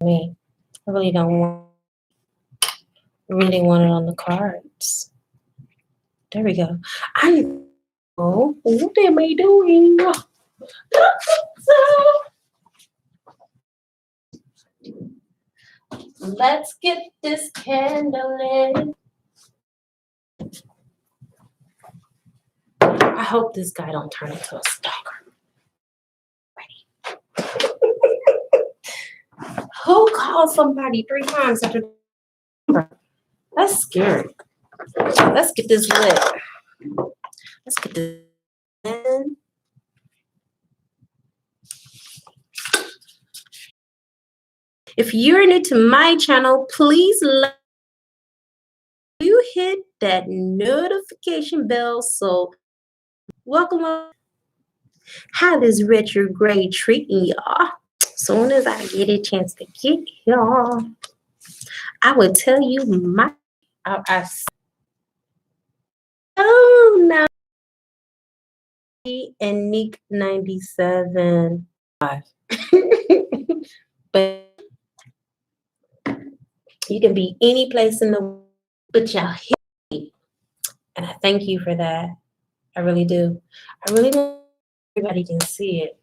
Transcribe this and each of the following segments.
me. I really don't want. Really want it on the cards. There we go. I know what am I doing? Let's get this candle lit. I hope this guy don't turn into a stalker. Who calls somebody 3 times after? That's scary. Let's get this lit. Let's get this in. If you're new to my channel, please you hit that notification bell. So welcome. How this retrograde treating y'all? Soon as I get a chance to get y'all, I will tell you my. Oh no. And Nick 97. But you can be any place in the world, but y'all hit me. And I thank you for that. I really do. I really don't. Everybody can see it.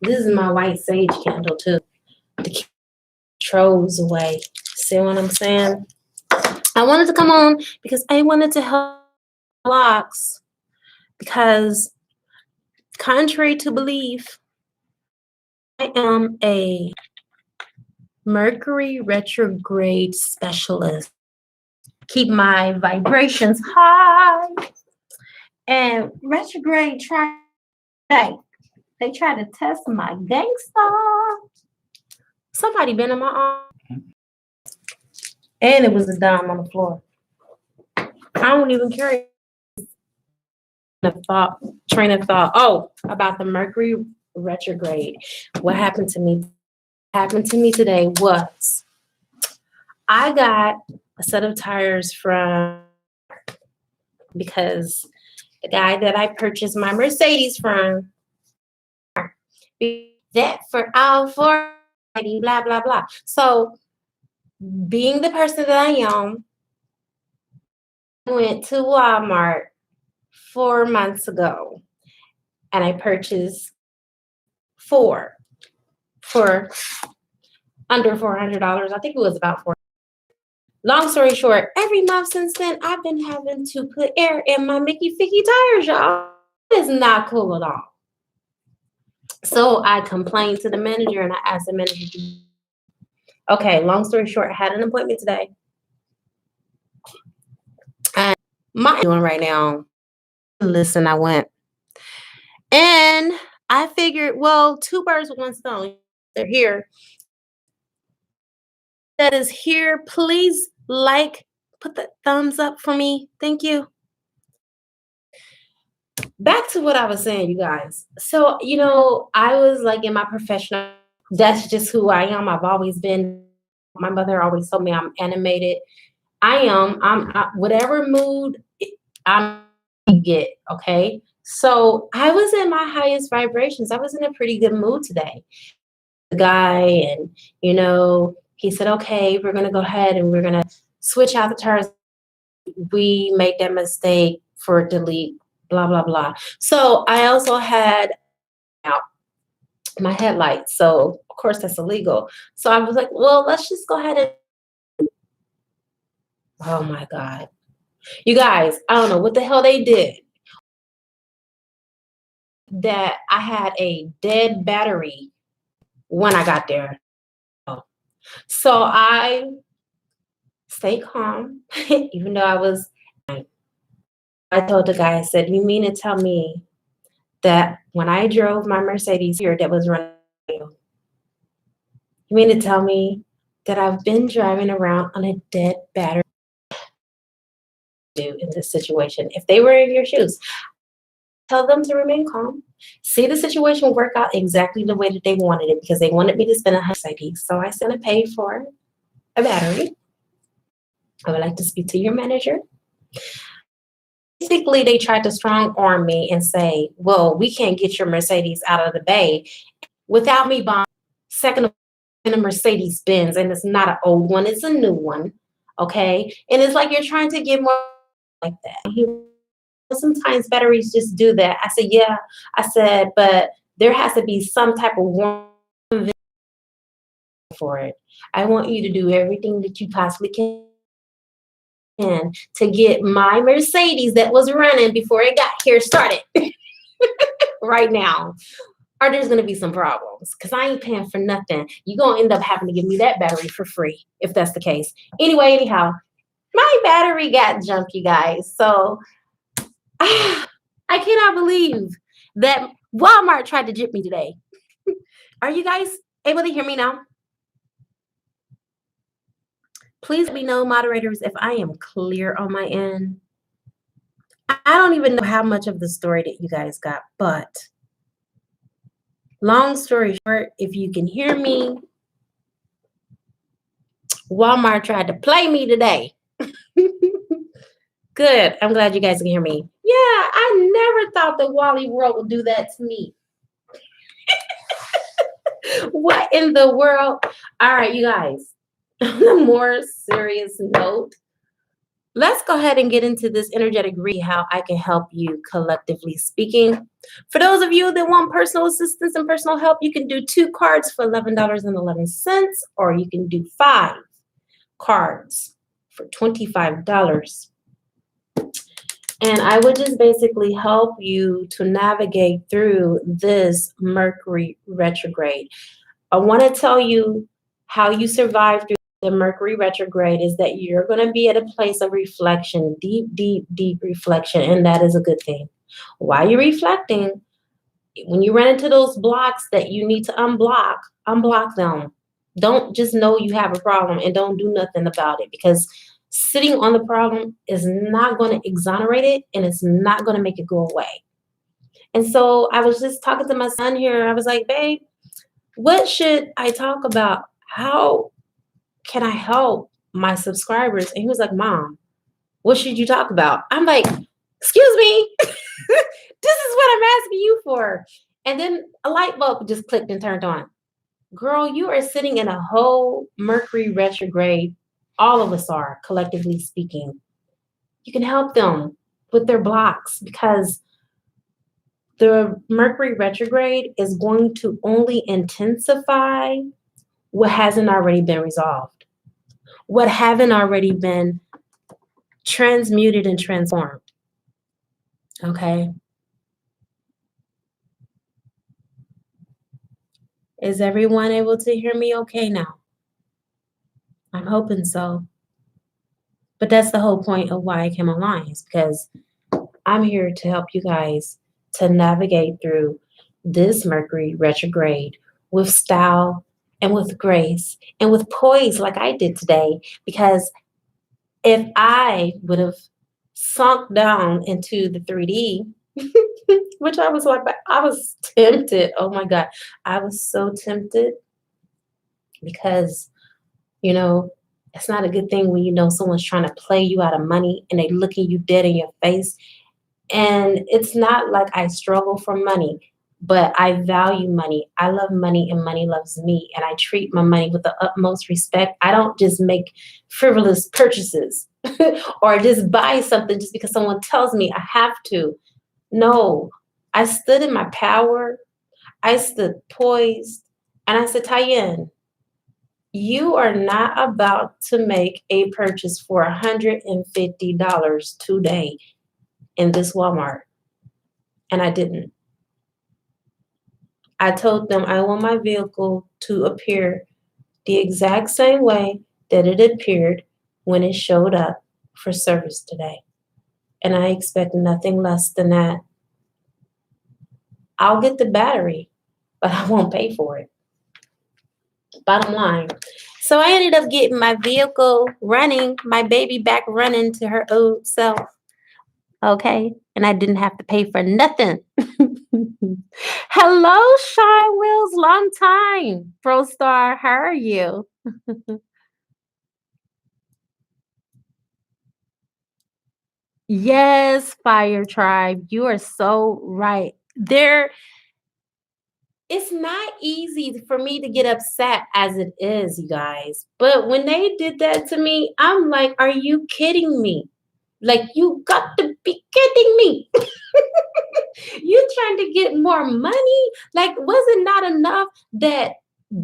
This is my white sage candle too. To keep trolls away. See what I'm saying? I wanted to come on because I wanted to help blocks. Because contrary to belief, I am a Mercury retrograde specialist. Keep my vibrations high. And retrograde they try to test my gangsta. Somebody been in my arm. And it was a dime on the floor. I don't even care. Train of thought. Oh, about the Mercury retrograde. What happened to me? Today was I got a set of tires from because the guy that I purchased my Mercedes from that for all for blah blah blah. So being the person that I am, I went to Walmart 4 months ago and I purchased 4 for under $400. I think it was about $400. Long story short, every month since then, I've been having to put air in my Mickey Ficky tires, y'all. It's not cool at all. So I complained to the manager and I asked the manager, okay, long story short, I had an appointment today. And my doing right now, listen, I went. And I figured, well, 2 birds with 1 stone. They're here. That is here. Please put the thumbs up for me. Thank you. Back to what I was saying, you guys. So, I was like in my professional, that's just who I am. I've always been. My mother always told me I'm animated. I'm whatever mood I'm get, okay? So I was in my highest vibrations. I was in a pretty good mood today. The guy, and he said, okay, we're gonna go ahead and we're gonna switch out the tires. We made that mistake for delete, blah blah blah. So I also had out my headlights. So of course that's illegal. So I was like, well, let's just go ahead and oh my God. You guys, I don't know what the hell they did. That I had a dead battery when I got there. So I stayed calm, even though I told the guy, I said, you mean to tell me that when I drove my Mercedes here that was running, you mean to tell me that I've been driving around on a dead battery in this situation? If they were in your shoes, tell them to remain calm, see the situation work out exactly the way that they wanted it, because they wanted me to spend $100. So I sent a pay for a battery. I would like to speak to your manager. Basically, they tried to strong arm me and say, well, we can't get your Mercedes out of the bay without me buying. Second of all, in a Mercedes Benz, and it's not an old one, it's a new one. Okay. And it's like you're trying to get more like that. Sometimes batteries just do that. I said, yeah. I said, but there has to be some type of warranty for it. I want you to do everything that you possibly can to get my Mercedes that was running before it got here started right now. Or there's gonna be some problems because I ain't paying for nothing. You're gonna end up having to give me that battery for free if that's the case. Anyway, anyhow, my battery got jumped, you guys. So I cannot believe that Walmart tried to jip me today. Are you guys able to hear me now? Please let me know, moderators, if I am clear on my end. I don't even know how much of the story that you guys got, but long story short, if you can hear me, Walmart tried to play me today. Good. I'm glad you guys can hear me. Yeah, I never thought that Wally World would do that to me. What in the world? All right, you guys. On a more serious note, let's go ahead and get into this energetic read how I can help you collectively speaking. For those of you that want personal assistance and personal help, you can do 2 cards for $11.11, or you can do 5 cards for $25. And I would just basically help you to navigate through this Mercury retrograde. I want to tell you how you survive through the Mercury retrograde is that you're going to be at a place of reflection, deep, deep, deep reflection, and that is a good thing. While you're reflecting, when you run into those blocks that you need to unblock them. Don't just know you have a problem and don't do nothing about it, because sitting on the problem is not going to exonerate it and it's not going to make it go away. And so I was just talking to my son here. I was like, babe, what should I talk about? How can I help my subscribers? And he was like, Mom, what should you talk about? I'm like, excuse me. This is what I'm asking you for. And then a light bulb just clicked and turned on. Girl, you are sitting in a whole Mercury retrograde. All of us are, collectively speaking. You can help them with their blocks because the Mercury retrograde is going to only intensify what hasn't already been resolved, what haven't already been transmuted and transformed. Okay. Is everyone able to hear me okay now? I'm hoping so. But that's the whole point of why I came online, is because I'm here to help you guys to navigate through this Mercury retrograde with style and with grace and with poise like I did today. Because if I would have sunk down into the 3D, which I was like, I was tempted. Oh my God. I was so tempted because, you know, it's not a good thing when you know someone's trying to play you out of money and they looking you dead in your face. And it's not like I struggle for money, but I value money. I love money and money loves me. And I treat my money with the utmost respect. I don't just make frivolous purchases or just buy something just because someone tells me I have to. No, I stood in my power. I stood poised. And I said, Tyen, you are not about to make a purchase for $150 today in this Walmart. And I didn't. I told them I want my vehicle to appear the exact same way that it appeared when it showed up for service today. And I expect nothing less than that. I'll get the battery, but I won't pay for it. Bottom line. So I ended up getting my vehicle running, my baby back running to her old self. Okay. And I didn't have to pay for nothing. Hello, Shine Wills. Long time. Pro Star, how are you? Yes, Fire Tribe. You are so right. it's not easy for me to get upset as it is, you guys. But when they did that to me, I'm like, are you kidding me? Like, you got to be kidding me. You trying to get more money? Like, was it not enough that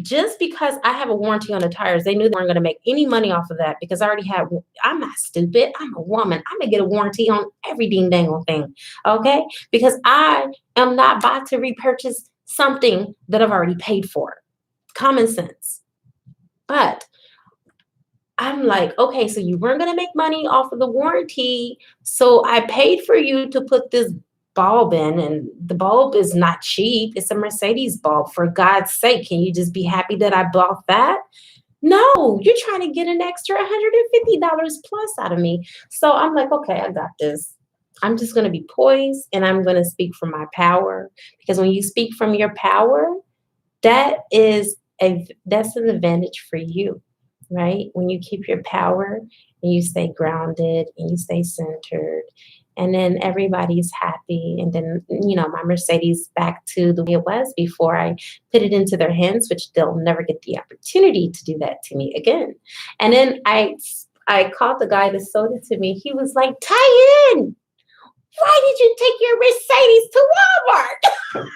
just because I have a warranty on the tires, they knew they weren't going to make any money off of that because I already had, I'm not stupid. I'm a woman. I'm going to get a warranty on every ding dangle thing. Okay. Because I am not about to repurchase something that I've already paid for. Common sense. But I'm like, okay, so you weren't going to make money off of the warranty. So I paid for you to put this bulb in, and the bulb is not cheap. It's a Mercedes bulb. For God's sake, can you just be happy that I bought that? No, you're trying to get an extra $150 plus out of me. So I'm like, okay, I got this. I'm just going to be poised and I'm going to speak from my power, because when you speak from your power, that's an advantage for you, right? When you keep your power and you stay grounded and you stay centered, and then everybody's happy. And then, my Mercedes back to the way it was before I put it into their hands, which they'll never get the opportunity to do that to me again. And then I called the guy that sold it to me. He was like, Tyen, why did you take your Mercedes to Walmart?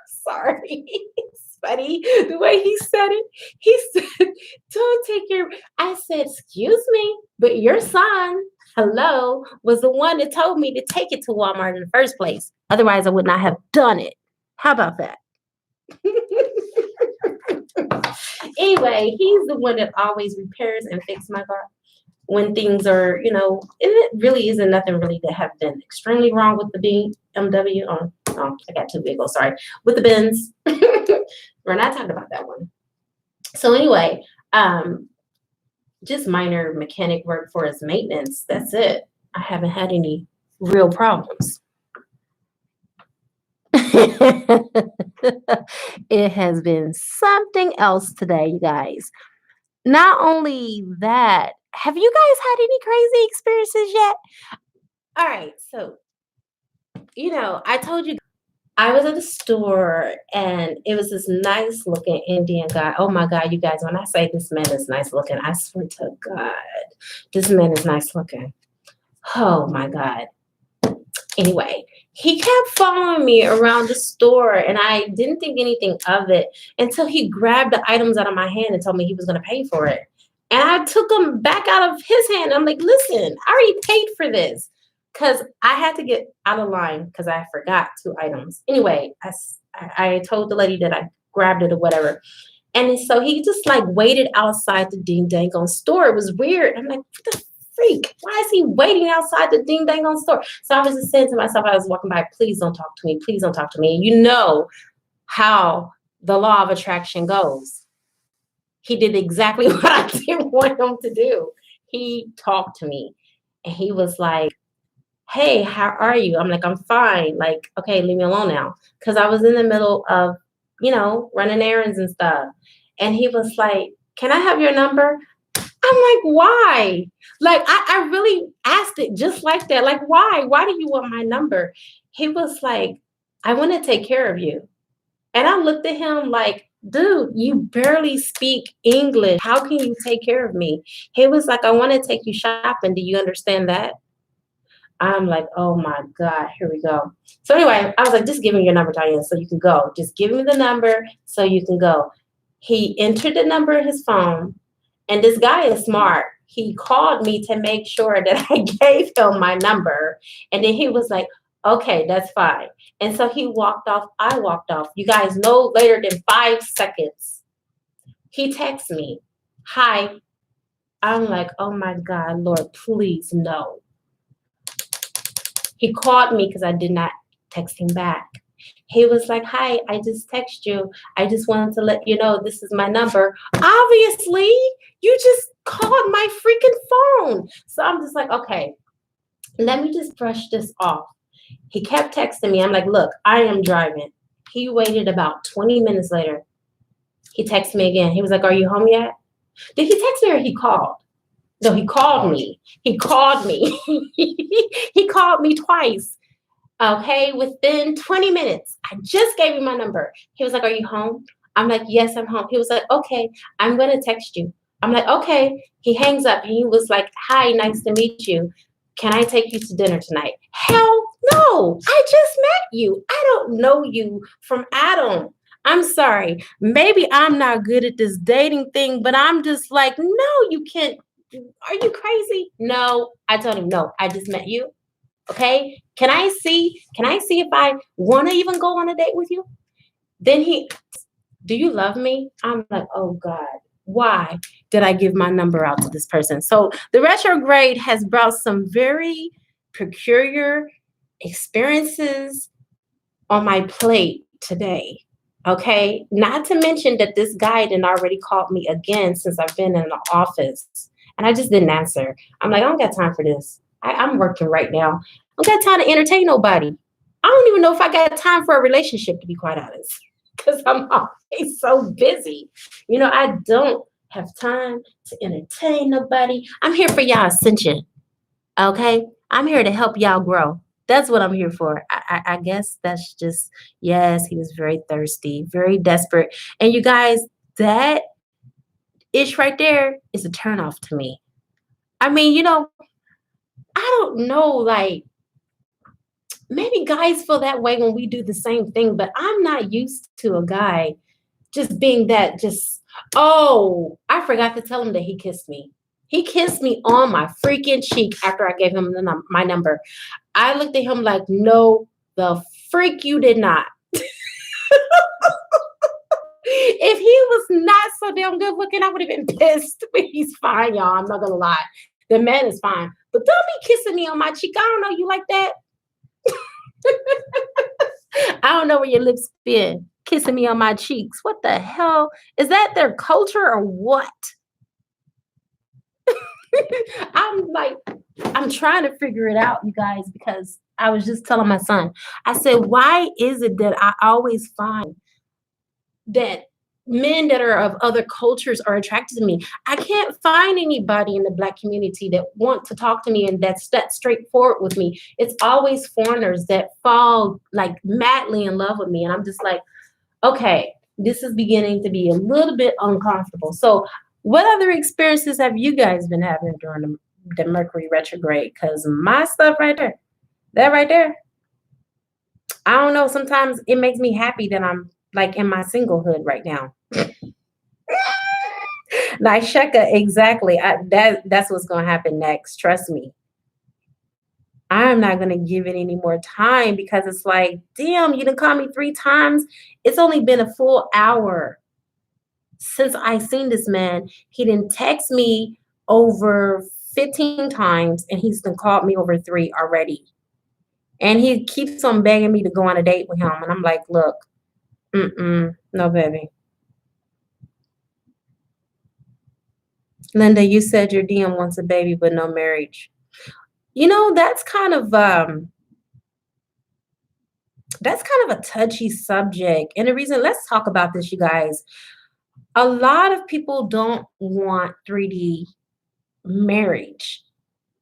Sorry. It's funny the way he said it. He said, don't take your, I said, excuse me, but your son, hello, was the one that told me to take it to Walmart in the first place. Otherwise, I would not have done it. How about that? Anyway, he's the one that always repairs and fixes my car when things are, and it really isn't nothing really that have been extremely wrong with the BMW. Oh, I got two vehicles, sorry. With the Benz. We're not talking about that one. So anyway, just minor mechanic work for his maintenance. That's it. I haven't had any real problems. It has been something else today, you guys. Not only that, have you guys had any crazy experiences yet? All right, so I told you I was at the store and it was this nice looking Indian guy. Oh my God, you guys, when I say this man is nice looking, I swear to God, this man is nice looking. Oh my God. Anyway, he kept following me around the store and I didn't think anything of it until he grabbed the items out of my hand and told me he was going to pay for it. And I took them back out of his hand. I'm like, listen, I already paid for this. Because I had to get out of line because I forgot 2 items. Anyway, I told the lady that I grabbed it or whatever. And so he just like waited outside the ding dang on store. It was weird. I'm like, what the freak? Why is he waiting outside the ding dang on store? So I was just saying to myself, I was walking by, please don't talk to me. Please don't talk to me. And you know how the law of attraction goes. He did exactly what I didn't want him to do. He talked to me and he was like, hey, how are you? I'm like, I'm fine. Like, okay, leave me alone now. Because I was in the middle of, running errands and stuff. And he was like, can I have your number? I'm like, why? Like, I really asked it just like that. Like, why? Why do you want my number? He was like, I want to take care of you. And I looked at him like, dude, you barely speak English. How can you take care of me? He was like, I want to take you shopping. Do you understand that? I'm like, oh my God, here we go. So anyway, I was like, just give me your number, Tyen, so you can go. Just give me the number so you can go. He entered the number in his phone, and this guy is smart. He called me to make sure that I gave him my number. And then he was like, okay, that's fine. And so he walked off. I walked off. You guys, no later than 5 seconds. He texts me, hi. I'm like, oh my God, Lord, please no. He called me because I did not text him back. He was like, hi, I just texted you. I just wanted to let you know this is my number. Obviously, you just called my freaking phone. So I'm just like, okay, let me just brush this off. He kept texting me. I'm like, look, I am driving. He waited about 20 minutes later. He texted me again. He was like, are you home yet? Did he text me or he called? No, he called me. He called me. He called me twice. Okay, within 20 minutes, I just gave him my number. He was like, "Are you home?" I'm like, "Yes, I'm home." He was like, "Okay, I'm gonna text you." I'm like, "Okay." He hangs up and he was like, "Hi, nice to meet you. Can I take you to dinner tonight?" Hell no! I just met you. I don't know you from Adam. I'm sorry. Maybe I'm not good at this dating thing, but I'm just like, no, you can't. Are you crazy? No. I told him, no, I just met you. Okay. Can I see if I want to even go on a date with you? Then he, do you love me? I'm like, oh God, why did I give my number out to this person? So the retrograde has brought some very peculiar experiences on my plate today. Okay. Not to mention that this guy did already called me again since I've been in the office. And I just didn't answer. I'm like, I don't got time for this. I'm working right now. I don't got time to entertain nobody. I don't even know if I got time for a relationship, to be quite honest, because I'm always so busy. I don't have time to entertain nobody. I'm here for y'all ascension. Okay. I'm here to help y'all grow. That's what I'm here for. I guess that's just, yes, he was very thirsty, very desperate. And you guys, that ish right there is a turnoff to me. I mean, I don't know, like, maybe guys feel that way when we do the same thing, but I'm not used to a guy just being that, just, oh, I forgot to tell him that he kissed me. He kissed me on my freaking cheek after I gave him my number. I looked at him like, no, the freak you did not. If he was not so damn good looking, I would have been pissed. But he's fine, y'all. I'm not gonna lie. The man is fine. But don't be kissing me on my cheek. I don't know you like that. I don't know where your lips been. Kissing me on my cheeks. What the hell? Is that their culture or what? I'm like, I'm trying to figure it out, you guys, because I was just telling my son, I said, why is it that I always find that men that are of other cultures are attracted to me? I can't find anybody in the Black community that want to talk to me and that's that straightforward with me. It's always foreigners that fall like madly in love with me. And I'm just like, okay, this is beginning to be a little bit uncomfortable. So, what other experiences have you guys been having during the Mercury retrograde? Because my stuff right there, that right there, I don't know. Sometimes it makes me happy that I'm like in my singlehood right now. Like Sheka, exactly. That's what's gonna happen next. Trust me. I'm not gonna give it any more time because it's like, damn, you didn't call me 3 times. It's only been a full hour since I seen this man. He didn't text me over 15 times and he's done called me over 3 already. And he keeps on begging me to go on a date with him. And I'm like, look, no, baby. Linda, you said your DM wants a baby but no marriage. That's kind of a touchy subject. And the reason, let's talk about this, you guys. A lot of people don't want 3D marriage.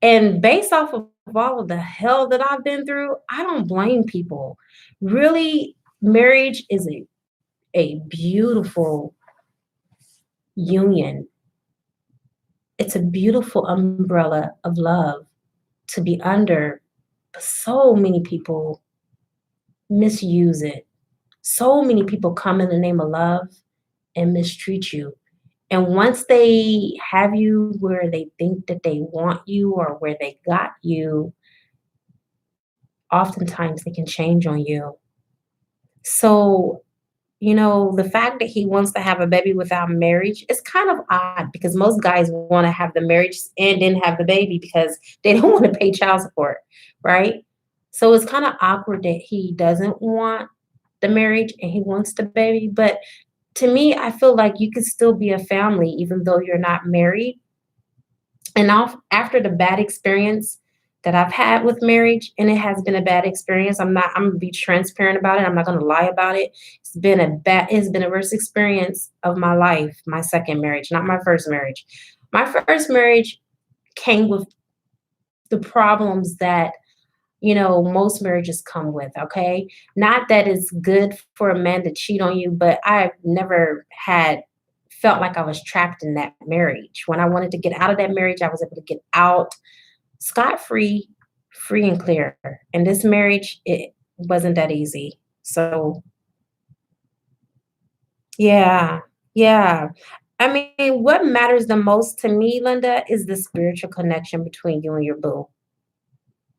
And based off of all of the hell that I've been through, I don't blame people. Really, marriage is a beautiful union. It's a beautiful umbrella of love to be under. But so many people misuse it. So many people come in the name of love and mistreat you. And once they have you where they think that they want you or where they got you, oftentimes they can change on you. So, the fact that he wants to have a baby without marriage is kind of odd because most guys want to have the marriage and then have the baby because they don't want to pay child support, right? So it's kind of awkward that he doesn't want the marriage and he wants the baby. But to me, I feel like you could still be a family even though you're not married. And after the bad experience that I've had with marriage, and it has been a bad experience. I'm gonna be transparent about it. I'm not gonna lie about it. It's been a worst experience of my life, my second marriage, not my first marriage. My first marriage came with the problems that most marriages come with, okay? Not that it's good for a man to cheat on you, but I've never had felt like I was trapped in that marriage. When I wanted to get out of that marriage, I was able to get out scot free, free and clear. And this marriage, it wasn't that easy. So, yeah, yeah. I mean, what matters the most to me, Linda, is the spiritual connection between you and your boo.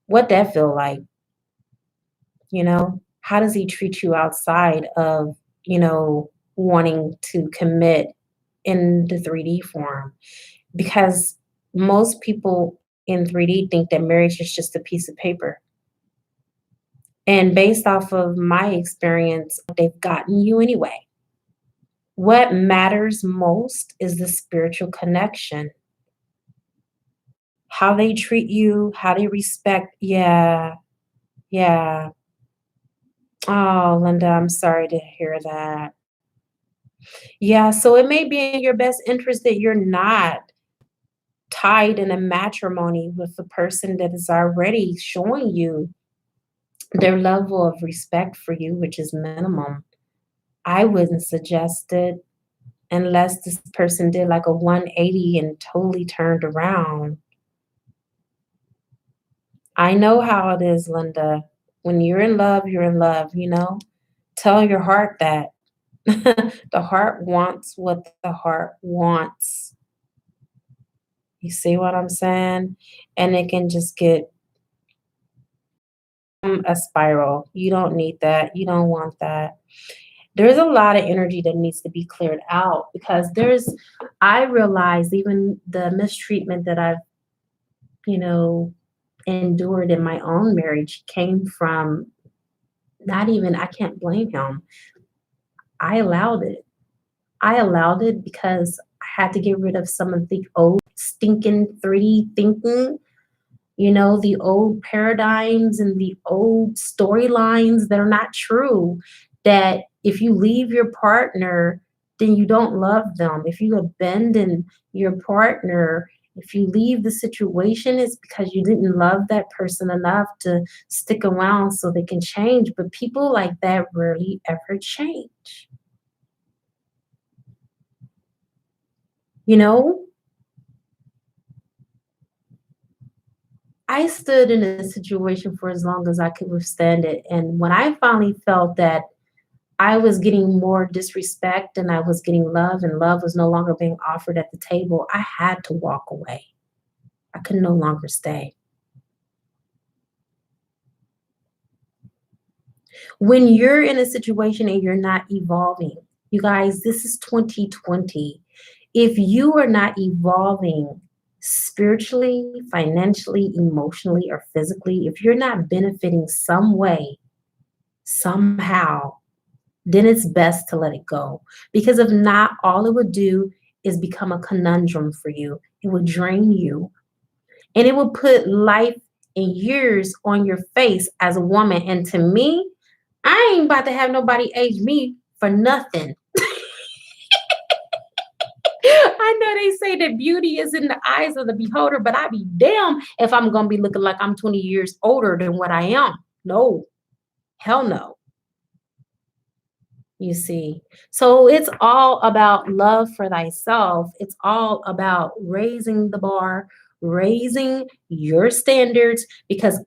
What that feel like, you know? How does he treat you outside of, wanting to commit in the 3D form? Because most people in 3D think that marriage is just a piece of paper. And based off of my experience, they've gotten you anyway. What matters most is the spiritual connection. How they treat you, how they respect. Yeah, yeah. Oh, Linda, I'm sorry to hear that. Yeah, so it may be in your best interest that you're not tied in a matrimony with a person that is already showing you their level of respect for you, which is minimum. I wouldn't suggest it unless this person did like a 180 and totally turned around. I know how it is, Linda. When you're in love, you're in love, you know? Tell your heart that. The heart wants what the heart wants. You see what I'm saying? And it can just get a spiral. You don't need that. You don't want that. There's a lot of energy that needs to be cleared out because I realize even the mistreatment that I've, you know, endured in my own marriage came from not even, I can't blame him. I allowed it. I allowed it because I had to get rid of some of the old stinking 3D thinking, the old paradigms and the old storylines that are not true. That if you leave your partner, then you don't love them. If you abandon your partner, if you leave the situation, it's because you didn't love that person enough to stick around so they can change. But people like that rarely ever change. You know, I stood in a situation for as long as I could withstand it. And when I finally felt that I was getting more disrespect and I was getting love, and love was no longer being offered at the table, I had to walk away. I could no longer stay. When you're in a situation and you're not evolving, you guys, this is 2020. If you are not evolving spiritually, financially, emotionally, or physically, if you're not benefiting some way, somehow, then it's best to let it go. Because if not, all it would do is become a conundrum for you. It would drain you and it would put life and years on your face as a woman. And to me, I ain't about to have nobody age me for nothing. I know they say that beauty is in the eyes of the beholder, but I be damn if I'm gonna be looking like I'm 20 years older than what I am. No, hell no. You see. So it's all about love for thyself. It's all about raising the bar, raising your standards, because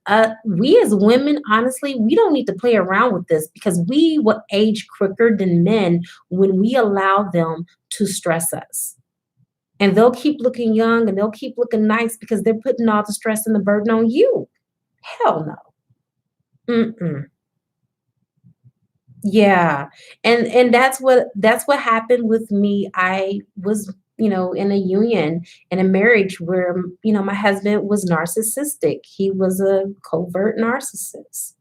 we as women, honestly, we don't need to play around with this because we will age quicker than men when we allow them to stress us. And they'll keep looking young and they'll keep looking nice because they're putting all the stress and the burden on you. Hell no. Mm-mm. Yeah. And that's what happened with me. I was, in a union, in a marriage where, my husband was narcissistic. He was a covert narcissist.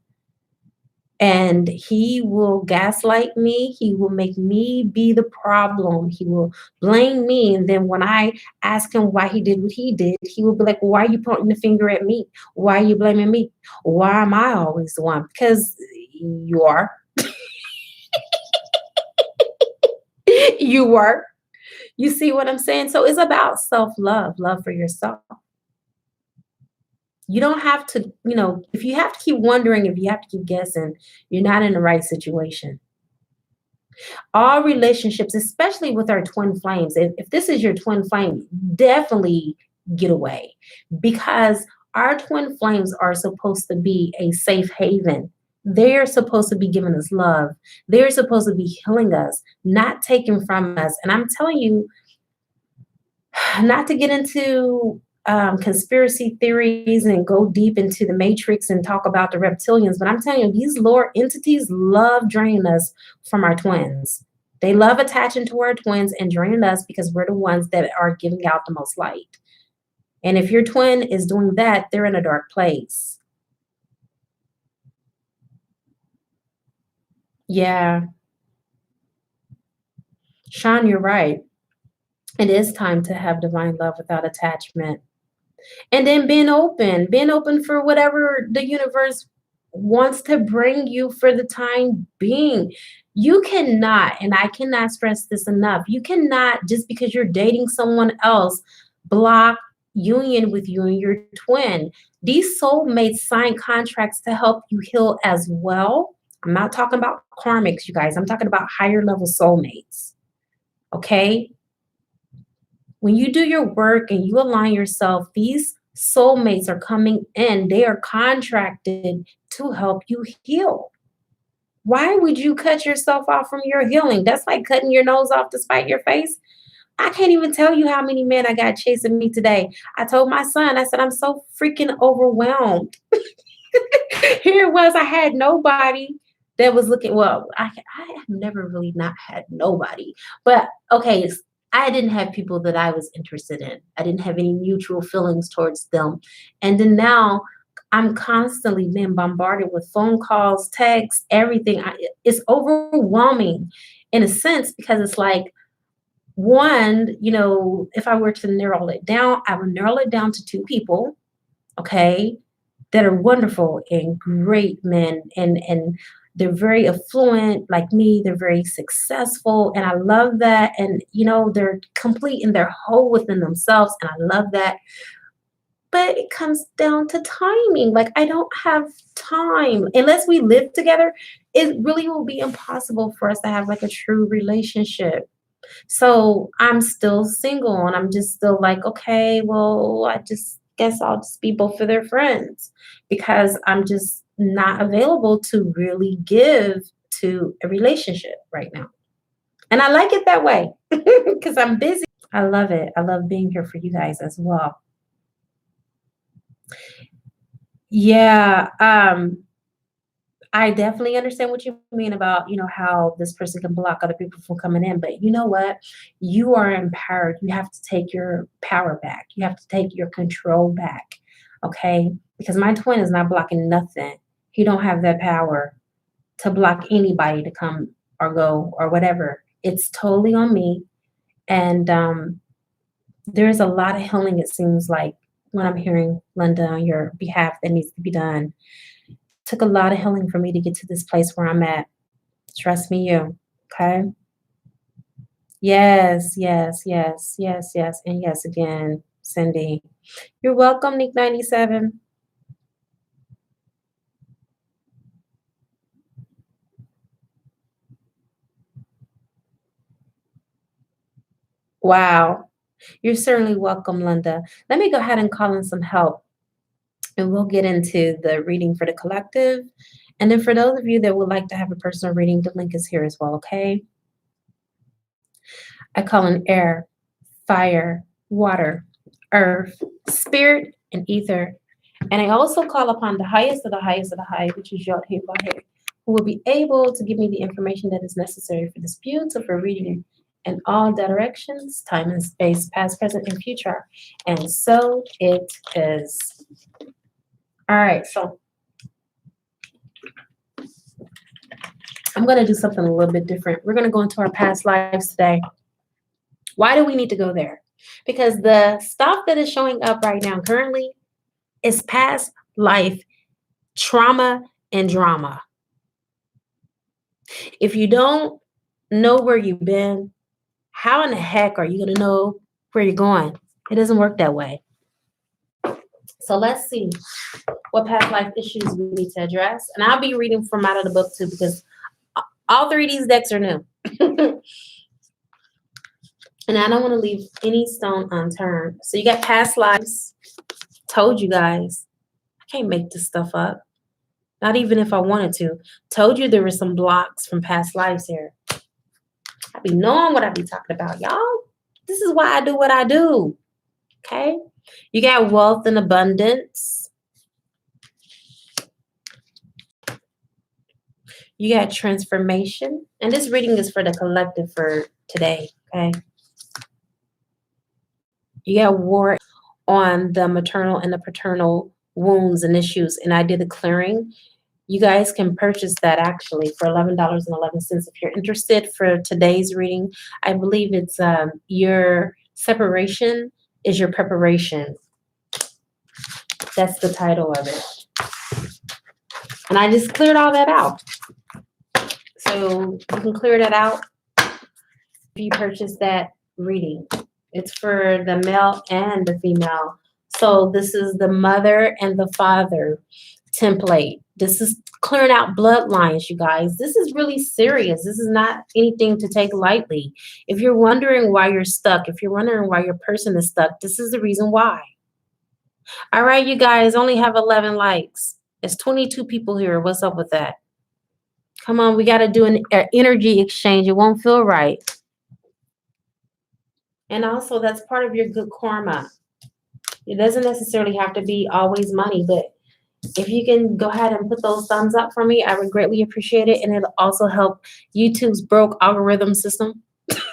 And he will gaslight me. He will make me be the problem. He will blame me. And then when I ask him why he did what he did, he will be like, well, why are you pointing the finger at me? Why are you blaming me? Why am I always the one? Because you are. You are. You see what I'm saying? So it's about self love, love for yourself. You don't have to, if you have to keep wondering, if you have to keep guessing, you're not in the right situation. All relationships, especially with our twin flames, if this is your twin flame, definitely get away, because our twin flames are supposed to be a safe haven. They're supposed to be giving us love. They're supposed to be healing us, not taking from us. And I'm telling you, not to get into conspiracy theories and go deep into the matrix and talk about the reptilians, but I'm telling you, these lower entities love draining us from our twins. They love attaching to our twins and draining us because we're the ones that are giving out the most light. And if your twin is doing that, they're in a dark place. Yeah, Sean, you're right. It is time to have divine love without attachment. And then being open for whatever the universe wants to bring you for the time being. You cannot, and I cannot stress this enough, you cannot, just because you're dating someone else, block union with you and your twin. These soulmates sign contracts to help you heal as well. I'm not talking about karmics, you guys. I'm talking about higher level soulmates. Okay? When you do your work and you align yourself, these soulmates are coming in. They are contracted to help you heal. Why would you cut yourself off from your healing? That's like cutting your nose off to spite your face. I can't even tell you how many men I got chasing me today. I told my son, I said, I'm so freaking overwhelmed. Here it was, I had nobody that was looking. Well, I have never really not had nobody, but okay, I didn't have people that I was interested in. I didn't have any mutual feelings towards them. And then now I'm constantly being bombarded with phone calls, texts, everything. It's overwhelming in a sense, because it's like, one, if I were to narrow it down, I would narrow it down to two people, okay, that are wonderful and great men, and they're very affluent like me. They're very successful, and I love that. And they're complete and they're whole within themselves, and I love that. But it comes down to timing. Like, I don't have time unless we live together. It really will be impossible for us to have like a true relationship. So I'm still single, and I'm just still like, okay, well, I just guess I'll just be both of their friends, because I'm just not available to really give to a relationship right now. And I like it that way because I'm busy. I love it. I love being here for you guys as well. Yeah. I definitely understand what you mean about, how this person can block other people from coming in. But you know what? You are empowered. You have to take your power back. You have to take your control back. Okay? Because my twin is not blocking nothing. He don't have that power to block anybody to come or go or whatever. It's totally on me. And there's a lot of healing, it seems like, when I'm hearing Linda on your behalf, that needs to be done. Took a lot of healing for me to get to this place where I'm at. Trust me, you. Okay? Yes, yes, yes, yes, yes, and yes again, Cindy. You're welcome, Nick 97. Wow. You're certainly welcome, Linda. Let me go ahead and call in some help, and we'll get into the reading for the collective. And then for those of you that would like to have a personal reading, the link is here as well, okay? I call in air, fire, water, earth, spirit, and ether. And I also call upon the highest of the highest of the high, which is Yod He Vahe, who will be able to give me the information that is necessary for this beautiful reading in all directions, time and space, past, present, and future. And so it is. All right, so I'm going to do something a little bit different. We're going to go into our past lives today. Why do we need to go there? Because the stuff that is showing up right now currently is past life trauma and drama. If you don't know where you've been, how in the heck are you going to know where you're going? It doesn't work that way. So let's see what past life issues we need to address. And I'll be reading from out of the book too, because all three of these decks are new. And I don't want to leave any stone unturned. So you got past lives. Told you guys, I can't make this stuff up. Not even if I wanted to. Told you there were some blocks from past lives here. I be knowing what I be talking about, y'all. This is why I do what I do. Okay? You got wealth and abundance. You got transformation. And this reading is for the collective for today. Okay? You got war on the maternal and the paternal wounds and issues. And I did a clearing. You guys can purchase that actually for $11.11 if you're interested for today's reading. I believe it's your separation is your preparation. That's the title of it. And I just cleared all that out. So you can clear that out if you purchase that reading. It's for the male and the female. So this is the mother and the father template. This is clearing out bloodlines, you guys. This is really serious. This is not anything to take lightly. If you're wondering why you're stuck, if you're wondering why your person is stuck, this is the reason why. All right, you guys only have 11 likes. It's 22 people here. What's up with that? Come on, we got to do an energy exchange. It won't feel right. And also, that's part of your good karma. It doesn't necessarily have to be always money, but if you can go ahead and put those thumbs up for me, I would greatly appreciate it. And it'll also help YouTube's broke algorithm system. I'm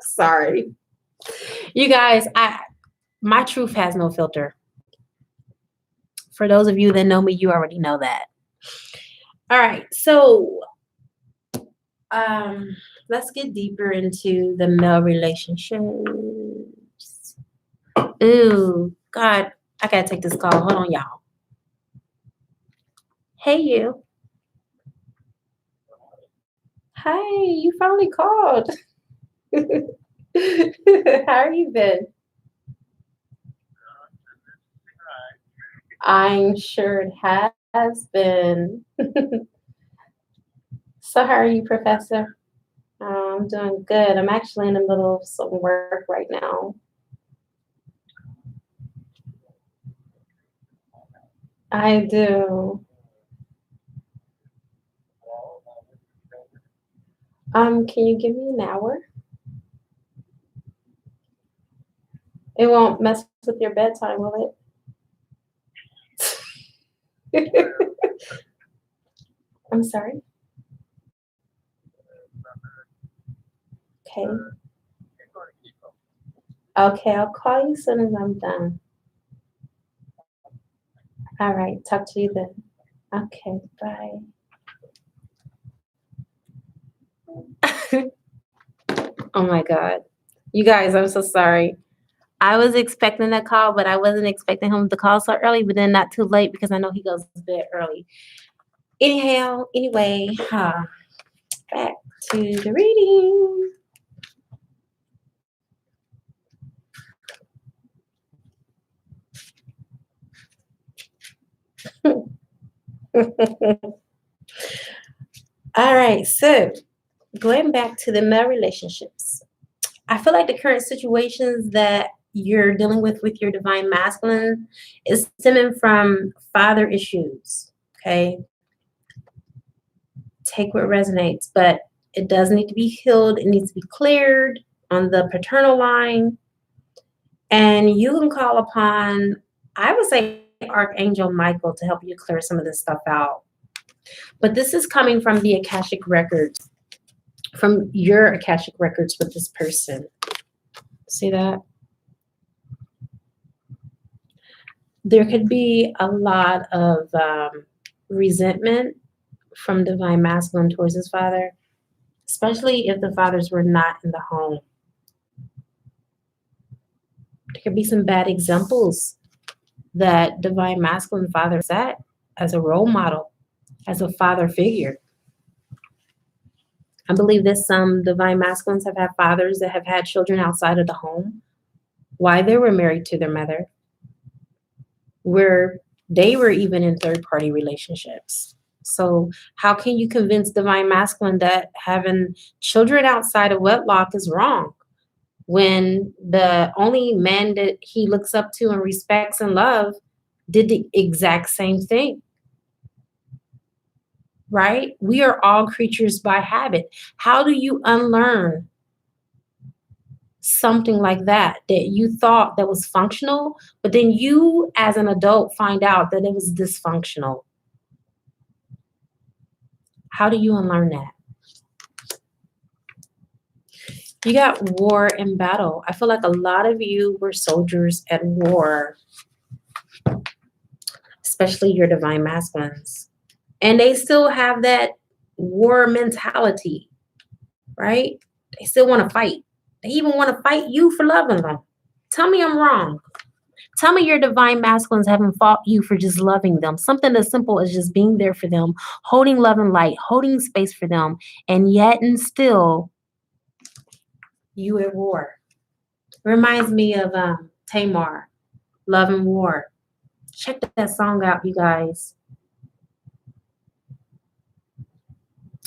sorry. You guys, my truth has no filter. For those of you that know me, you already know that. All right, so let's get deeper into the male relationships. Ooh, God, I gotta take this call. Hold on, y'all. Hey, you. Hi, you finally called. How are you been? I'm sure it has been. So how are you, Professor? I'm doing good. I'm actually in the middle of some work right now. I do. Can you give me an hour? It won't mess with your bedtime, will it? I'm sorry. Okay. Okay, I'll call you as soon as I'm done. All right, talk to you then. Okay, bye. Oh my God. You guys, I'm so sorry. I was expecting a call, but I wasn't expecting him to call so early, but then not too late because I know he goes to bed early. Anyhow, anyway, back to the reading. All right, so going back to the male relationships, I feel like the current situations that you're dealing with your divine masculine is stemming from father issues. Okay, take what resonates, but it does need to be healed. It needs to be cleared on the paternal line. And you can call upon, I would say, Archangel Michael to help you clear some of this stuff out. But this is coming from the Akashic Records, from your Akashic Records with this person. See that? There could be a lot of resentment from divine masculine towards his father, especially if the fathers were not in the home. There could be some bad examples that divine masculine father set as a role model, as a father figure. I believe that some divine masculines have had fathers that have had children outside of the home. why they were married to their mother, where they were even in third party relationships. So, how can you convince divine masculine that having children outside of wedlock is wrong when the only man that he looks up to and respects and love did the exact same thing, right? We are all creatures by habit. How do you unlearn something like that you thought that was functional, but then you as an adult find out that it was dysfunctional? How do you unlearn that? You got war and battle. I feel like a lot of you were soldiers at war, especially your divine masculines. And they still have that war mentality, right? They still want to fight. They even want to fight you for loving them. Tell me I'm wrong. Tell me your divine masculines haven't fought you for just loving them. Something as simple as just being there for them, holding love and light, holding space for them, and yet and still you at war. Reminds me of Tamar, Love and War. Check that song out, you guys.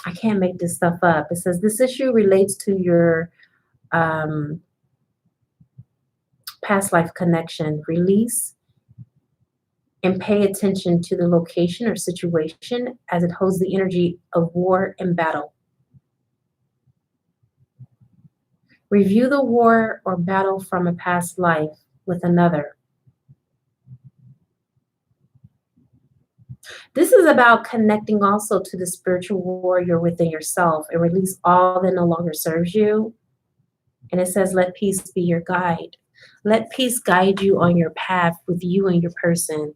I can't make this stuff up. It says this issue relates to your um, past life connection. Release and pay attention to the location or situation as it holds the energy of war and battle. Review the war or battle from a past life with another. This is about connecting also to the spiritual warrior within yourself and release all that no longer serves you. And it says, let peace be your guide. Let peace guide you on your path with you and your person.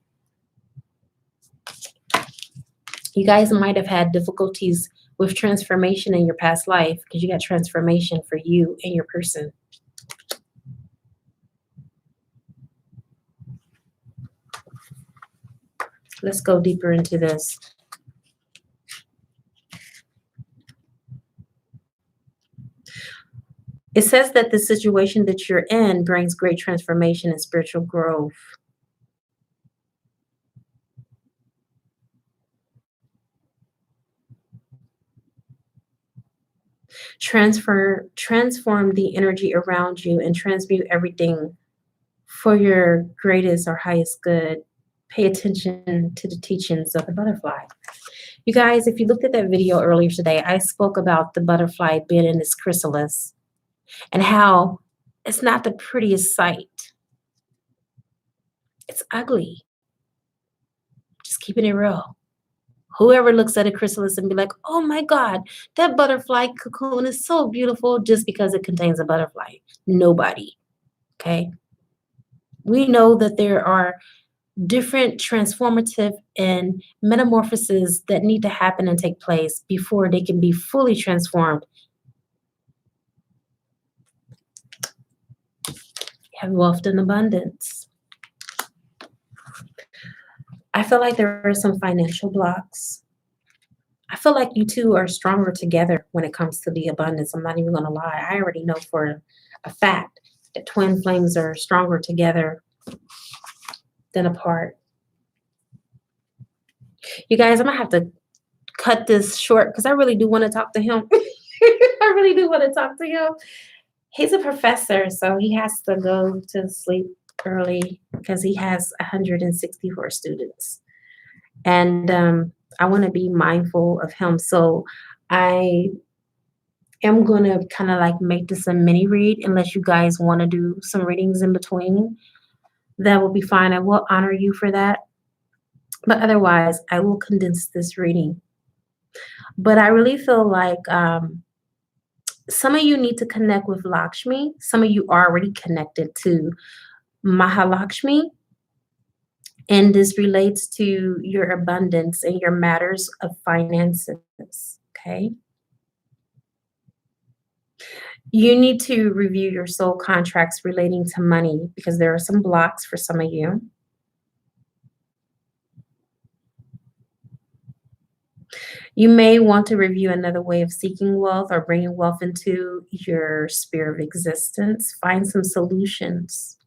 You guys might have had difficulties with transformation in your past life because you got transformation for you and your person. Let's go deeper into this. It says that the situation that you're in brings great transformation and spiritual growth. Transform the energy around you and transmute everything for your greatest or highest good. Pay attention to the teachings of the butterfly. You guys, if you looked at that video earlier today, I spoke about the butterfly being in its chrysalis and how it's not the prettiest sight. It's ugly. Just keeping it real. Whoever looks at a chrysalis and be like, oh my God, that butterfly cocoon is so beautiful just because it contains a butterfly. Nobody. Okay. We know that there are different transformative and metamorphoses that need to happen and take place before they can be fully transformed. You have wealth and abundance. I feel like there are some financial blocks. I feel like you two are stronger together when it comes to the abundance. I'm not even going to lie. I already know for a fact that twin flames are stronger together than apart. You guys, I'm going to have to cut this short because I really do want to talk to him. I really do want to talk to him. He's a professor, so he has to go to sleep early because he has 164 students. And I want to be mindful of him. So I am going to kind of like make this a mini read unless you guys want to do some readings in between. That will be fine. I will honor you for that. But otherwise, I will condense this reading. But I really feel like some of you need to connect with Lakshmi. Some of you are already connected to Mahalakshmi. And this relates to your abundance and your matters of finances, okay? You need to review your soul contracts relating to money because there are some blocks for some of you. You may want to review another way of seeking wealth or bringing wealth into your sphere of existence. Find some solutions.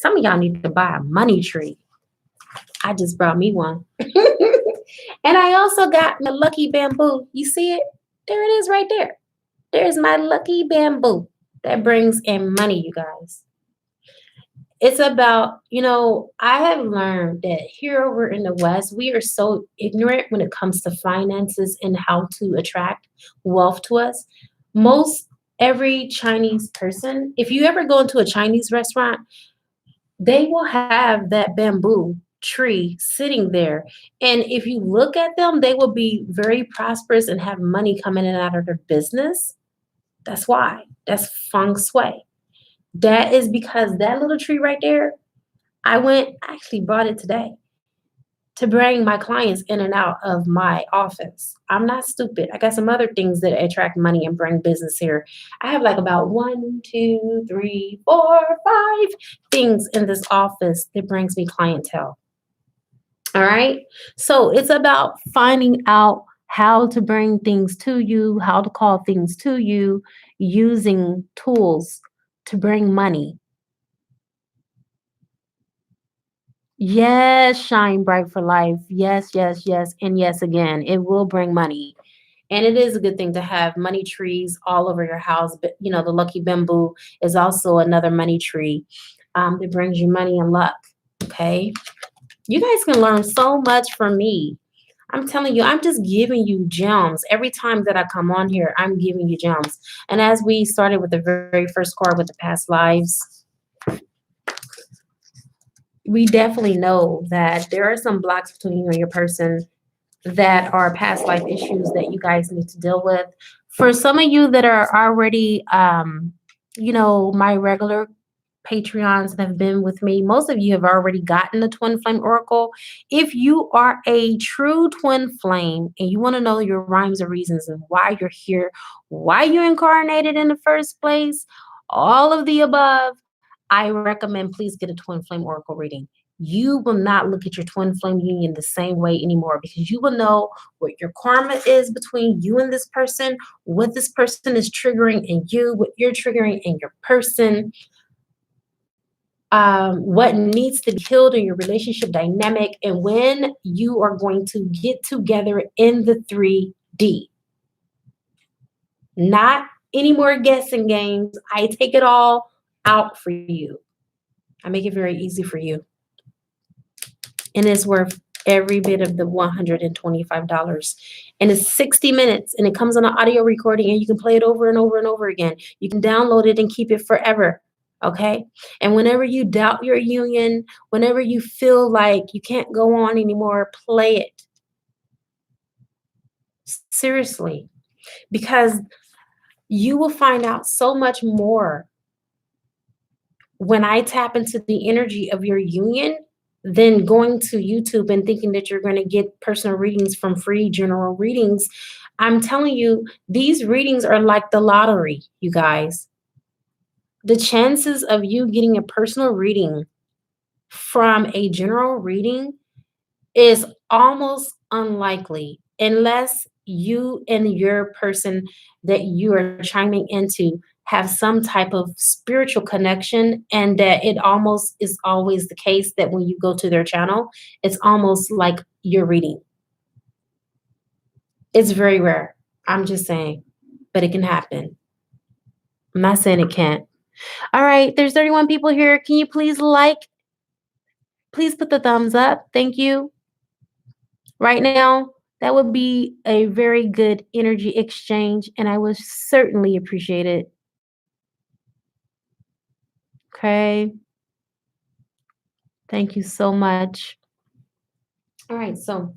Some of y'all need to buy a money tree. I just brought me one. And I also got my lucky bamboo. You see it? There it is right there. There's my lucky bamboo that brings in money, you guys. It's about, I have learned that here over in the West, we are so ignorant when it comes to finances and how to attract wealth to us. Most every Chinese person, if you ever go into a Chinese restaurant, they will have that bamboo tree sitting there. And if you look at them, they will be very prosperous and have money coming in and out of their business. That's why. That's feng shui. That is because that little tree right there, I actually bought it today to bring my clients in and out of my office. I'm not stupid. I got some other things that attract money and bring business here. I have like about 1, 2, 3, 4, 5 things in this office that brings me clientele. All right. So it's about finding out how to bring things to you, how to call things to you using tools to bring money. Yes, shine bright for life. Yes, yes, yes, and yes again. It will bring money. And it is a good thing to have money trees all over your house. But the lucky bamboo is also another money tree that brings you money and luck. Okay. You guys can learn so much from me. I'm telling you, I'm just giving you gems. Every time that I come on here, I'm giving you gems. And as we started with the very first card with the past lives, we definitely know that there are some blocks between you and your person that are past life issues that you guys need to deal with. For some of you that are already, my regular Patreons that have been with me, most of you have already gotten the Twin Flame Oracle. If you are a true twin flame and you want to know your rhymes and reasons and why you're here, why you incarnated in the first place, all of the above, I recommend please get a Twin Flame Oracle reading. You will not look at your twin flame union the same way anymore because you will know what your karma is between you and this person, what this person is triggering in you, what you're triggering in your person, what needs to be healed in your relationship dynamic, and when you are going to get together in the 3D. Not any more guessing games. I take it all out for you. I make it very easy for you. And it's worth every bit of the $125. And it's 60 minutes and it comes on an audio recording and you can play it over and over and over again. You can download it and keep it forever. Okay. And whenever you doubt your union, whenever you feel like you can't go on anymore, play it. Seriously. Because you will find out so much more when I tap into the energy of your union than going to YouTube and thinking that you're going to get personal readings from free general readings. I'm telling you, these readings are like the lottery, you guys. The chances of you getting a personal reading from a general reading is almost unlikely unless you and your person that you are chiming into have some type of spiritual connection, and that it almost is always the case that when you go to their channel, it's almost like you're reading. It's very rare. I'm just saying, but it can happen. I'm not saying it can't. All right, there's 31 people here. Can you please please put the thumbs up? Thank you. Right now, that would be a very good energy exchange, and I would certainly appreciate it. Okay. Thank you so much. All right, so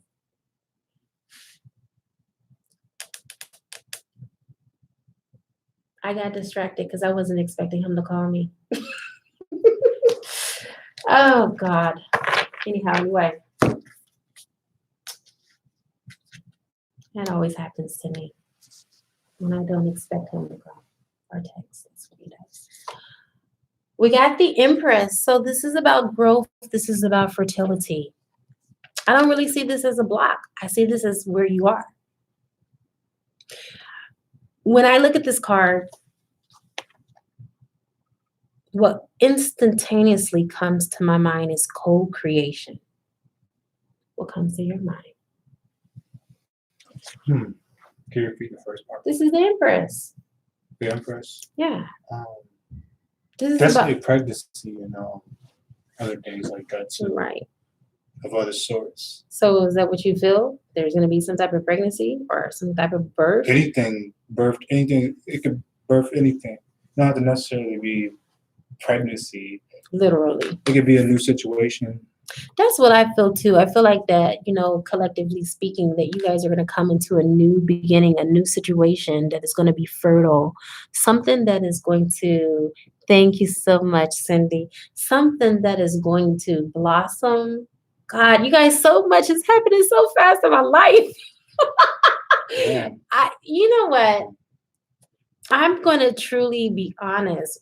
I got distracted because I wasn't expecting him to call me. Oh, God. Anyhow, anyway, that always happens to me when I don't expect him to call or text. That's what he does. We got the Empress. So this is about growth. This is about fertility. I don't really see this as a block. I see this as where you are. When I look at this card, what instantaneously comes to my mind is co-creation. What comes to your mind? Hmm. Can you repeat the first part? This is the Empress. The Empress. Yeah. Um, This is definitely about pregnancy and other things like that too, right. of other sorts. So is that what you feel? There's going to be some type of pregnancy or some type of birth? Anything, birth, anything. It could birth anything. Not have to necessarily be pregnancy. Literally. It could be a new situation. That's what I feel too. I feel like that, collectively speaking, that you guys are going to come into a new beginning, a new situation that is going to be fertile, something that is going to, thank you so much, Cindy, something that is going to blossom. God, you guys, so much is happening so fast in my life. Yeah. You know what? I'm going to truly be honest.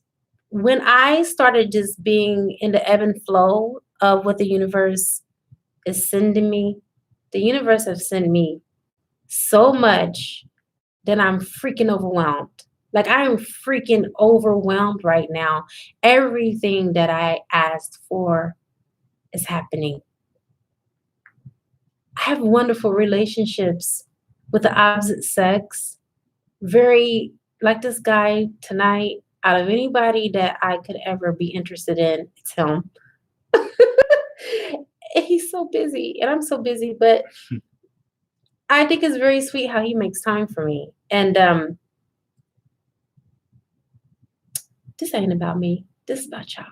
When I started just being in the ebb and flow of what the universe is sending me, the universe has sent me so much that I'm freaking overwhelmed. Like I am freaking overwhelmed right now. Everything that I asked for is happening. I have wonderful relationships with the opposite sex. Very like this guy tonight. Out of anybody that I could ever be interested in, it's him. And he's so busy, and I'm so busy, but I think it's very sweet how he makes time for me. And this ain't about me. This is about y'all.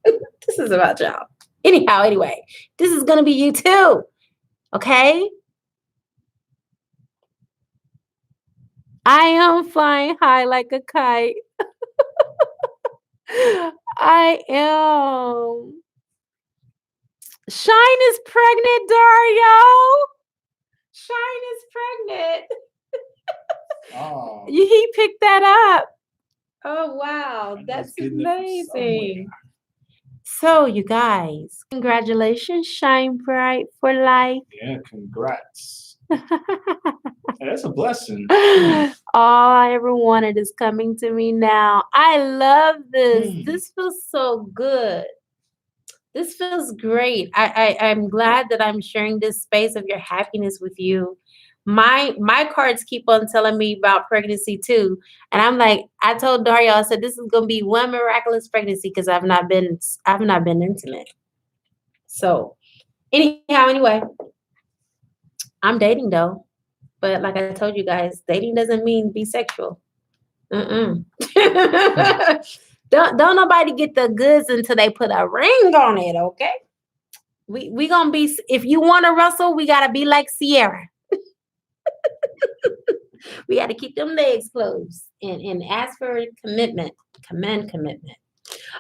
This is about y'all. Anyhow, anyway, this is gonna be you too. Okay? I am flying high like a kite. I am. Shine is pregnant, Dario. Shine is pregnant. Oh. He picked that up. Oh wow, that's getting it from amazing. So you guys, congratulations, shine bright for life. Yeah, congrats. Hey, that's a blessing. All I ever wanted is coming to me now. I love this. This feels so good. This feels great. I'm glad that I'm sharing this space of your happiness with you. My cards keep on telling me about pregnancy too. And I'm like, I told Dario, I said this is gonna be one miraculous pregnancy because I've not been intimate. So anyhow, anyway, I'm dating though. But like I told you guys, dating doesn't mean be sexual. Mm-mm. Don't nobody get the goods until they put a ring on it, okay? We gonna be, if you want to wrestle, we gotta be like Sierra. We gotta keep them legs closed and ask for commitment. Command commitment.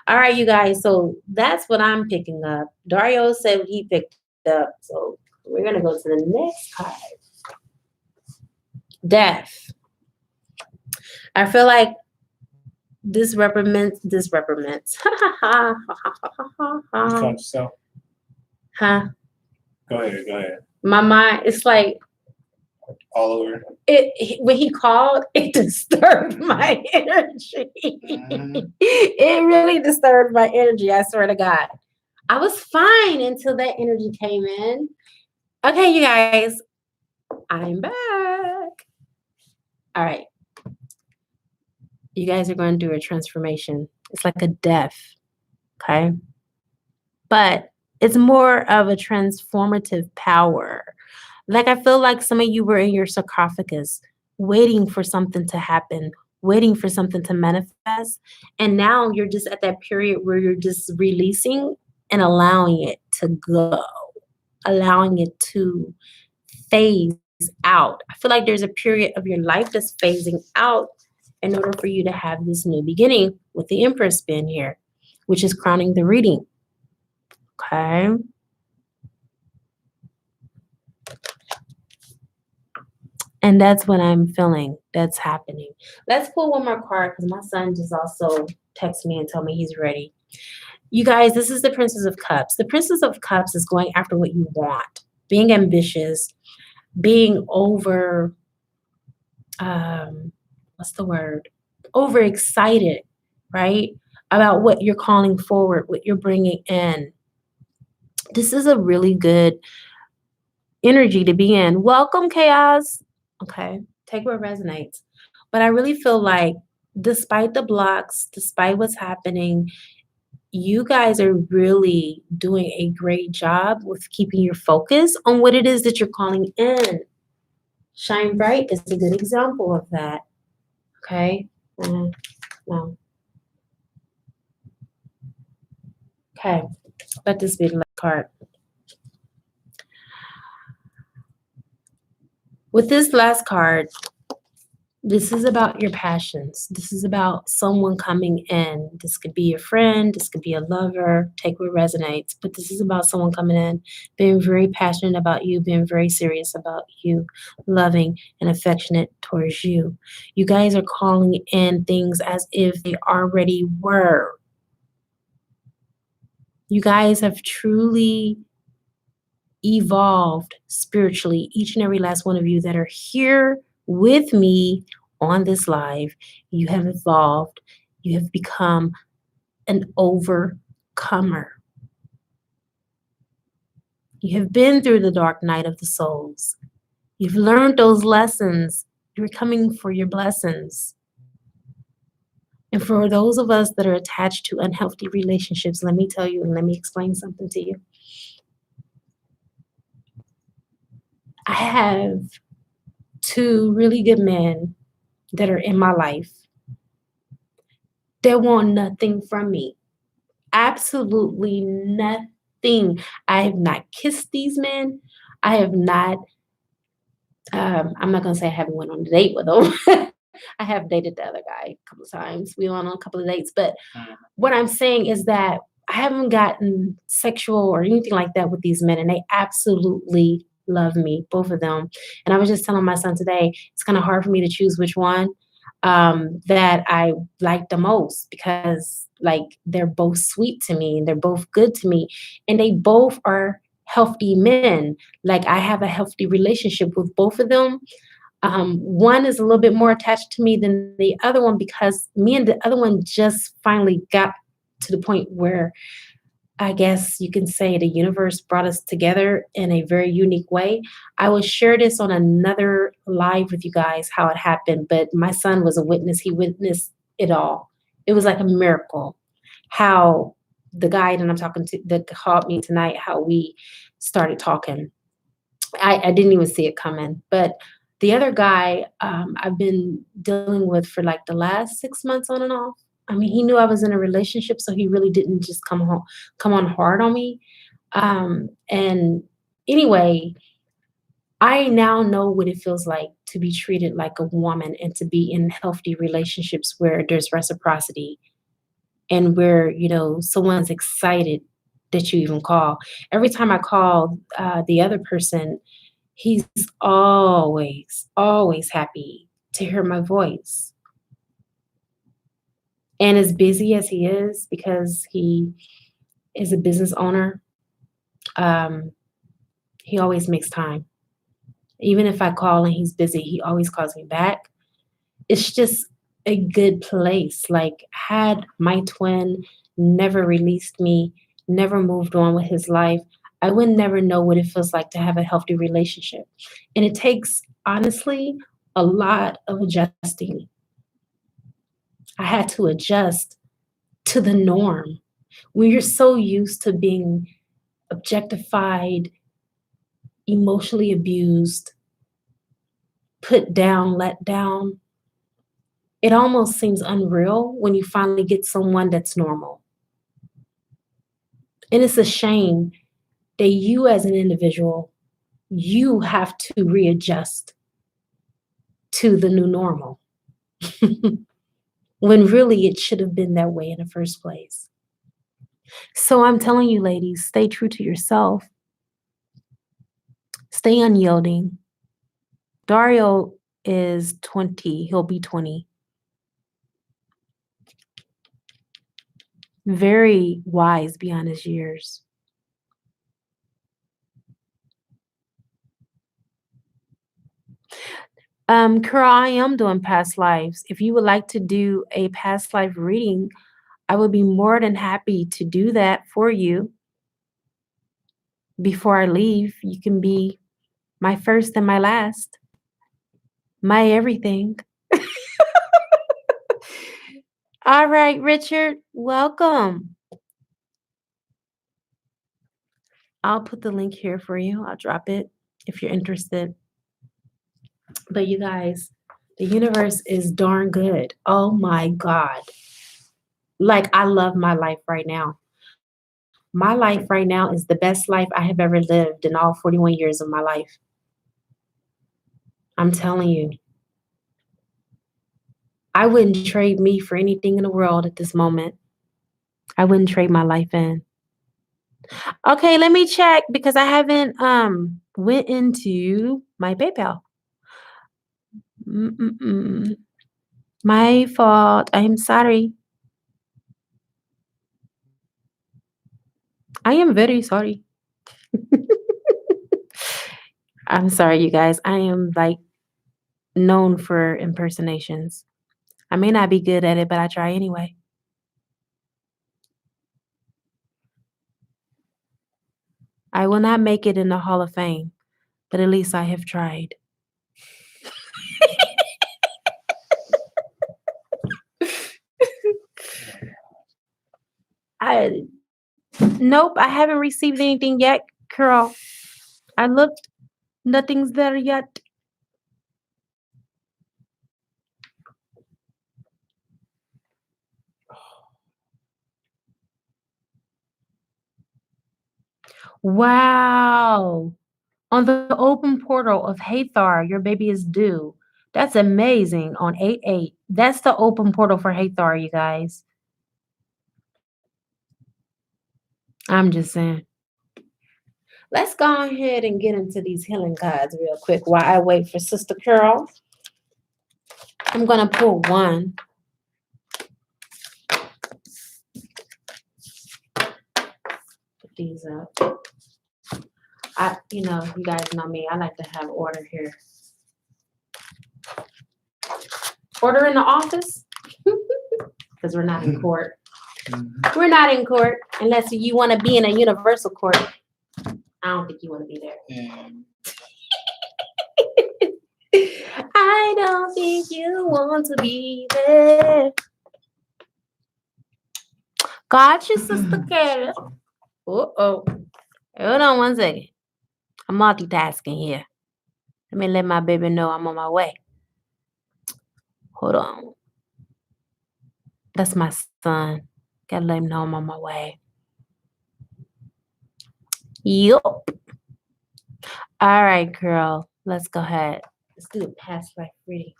All right, you guys. So that's what I'm picking up. Dario said he picked up. So we're gonna go to the next card. Death. I feel like this represents. You called yourself? Huh? Go ahead. My mind, it's like all over. When he called, it disturbed my energy. It really disturbed my energy, I swear to God. I was fine until that energy came in. Okay, you guys, I'm back. All right. You guys are going to do a transformation. It's like a death, okay? But it's more of a transformative power. Like I feel like some of you were in your sarcophagus waiting for something to happen, waiting for something to manifest. And now you're just at that period where you're just releasing and allowing it to go, allowing it to phase out. I feel like there's a period of your life that's phasing out in order for you to have this new beginning with the Empress being here, which is crowning the reading. Okay. And that's what I'm feeling that's happening. Let's pull one more card because my son just also texted me and told me he's ready. You guys, this is the Princess of Cups. The Princess of Cups is going after what you want, being ambitious, being over, what's the word? Overexcited, right? about what you're calling forward, what you're bringing in. This is a really good energy to be in. Welcome, chaos. Okay, take what resonates. But I really feel like, despite the blocks, despite what's happening, you guys are really doing a great job with keeping your focus on what it is that you're calling in. Shine Bright is a good example of that. Okay. No. Okay. Let this be the last card. With this last card, this is about your passions. This is about someone coming in. This could be a friend, this could be a lover, take what resonates. But this is about someone coming in, being very passionate about you, being very serious about you, loving and affectionate towards you. You guys are calling in things as if they already were. You guys have truly evolved spiritually, each and every last one of you that are here with me on this live. You have evolved, you have become an overcomer. You have been through the dark night of the souls. You've learned those lessons. You're coming for your blessings. And for those of us that are attached to unhealthy relationships, let me tell you and let me explain something to you. I have two really good men that are in my life. They want nothing from me. Absolutely nothing. I have not kissed these men. I have not, I'm not going to say I haven't went on a date with them. I have dated the other guy a couple of times. We went on a couple of dates. But what I'm saying is that I haven't gotten sexual or anything like that with these men. And they absolutely love me, both of them. And I was just telling my son today, it's kind of hard for me to choose which one that I like the most because like they're both sweet to me and they're both good to me and they both are healthy men. Like I have a healthy relationship with both of them. One is a little bit more attached to me than the other one because me and the other one just finally got to the point where I guess you can say the universe brought us together in a very unique way. I will share this on another live with you guys how it happened, but my son was a witness. He witnessed it all. It was like a miracle how the guy that I'm talking to that called me tonight, how we started talking. I didn't even see it coming. But the other guy I've been dealing with for like the last 6 months on and off. I mean, he knew I was in a relationship, so he really didn't just come on hard on me. And anyway, I now know what it feels like to be treated like a woman and to be in healthy relationships where there's reciprocity and where, someone's excited that you even call. Every time I call the other person, he's always, always happy to hear my voice. And as busy as he is, because he is a business owner, um, he always makes time. Even if I call and he's busy, he always calls me back. It's just a good place. Like, had my twin never released me, never moved on with his life, I would never know what it feels like to have a healthy relationship. And it takes, honestly, a lot of adjusting. I had to adjust to the norm. When you're so used to being objectified, emotionally abused, put down, let down, it almost seems unreal when you finally get someone that's normal. And it's a shame that you as an individual, you have to readjust to the new normal when really it should have been that way in the first place. So I'm telling you, ladies, stay true to yourself, stay unyielding. Dario is 20, he'll be 20. Very wise beyond his years. Kara, I am doing past lives. If you would like to do a past life reading, I would be more than happy to do that for you before I leave. You can be my first and my last, my everything. All right, Richard, welcome. I'll put the link here for you. I'll drop it if you're interested. But you guys, the universe is darn good. Oh my God. Like, I love my life right now. My life right now is the best life I have ever lived in all 41 years of my life. I'm telling you, I wouldn't trade me for anything in the world at this moment. I wouldn't trade my life in. Okay, let me check because I haven't went into my PayPal. Mm-mm-mm. My fault. I'm sorry. I am very sorry. I'm sorry, you guys. I am like known for impersonations. I may not be good at it, but I try anyway. I will not make it in the Hall of Fame, but at least I have tried. I Nope, I haven't received anything yet, girl. I looked, nothing's there yet. Wow. On the open portal of Hathar, your baby is due. That's amazing on 8/8. That's the open portal for Hathar, you guys. I'm just saying. Let's go ahead and get into these healing cards real quick while I wait for Sister Carol. I'm going to pull one. Put these up. You guys know me. I like to have order here. Order in the office because we're not in court. We're not in court unless you want to be in a universal court. I don't think you want to be there. I don't think you want to be there. Got you, Sister Carol. Uh-oh. Hold on one second. I'm multitasking here. Let me let my baby know I'm on my way. Hold on. That's my son. Gotta let him know I'm on my way. Yup. All right, girl. Let's go ahead. Let's do a past life reading.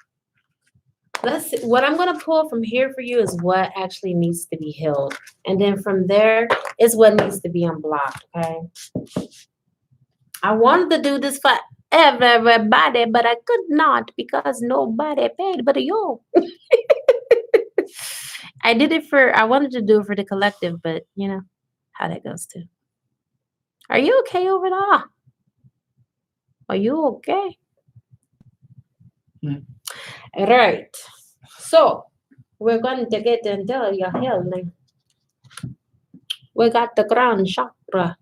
Let's see. What I'm gonna pull from here for you is what actually needs to be healed. And then from there is what needs to be unblocked. Okay. I wanted to do this for everybody, but I could not because nobody paid but you. I wanted to do it for the collective, but you know how that goes too. Are you okay over there? Are you okay? All right. So we're going to get into your healing. We got the crown chakra.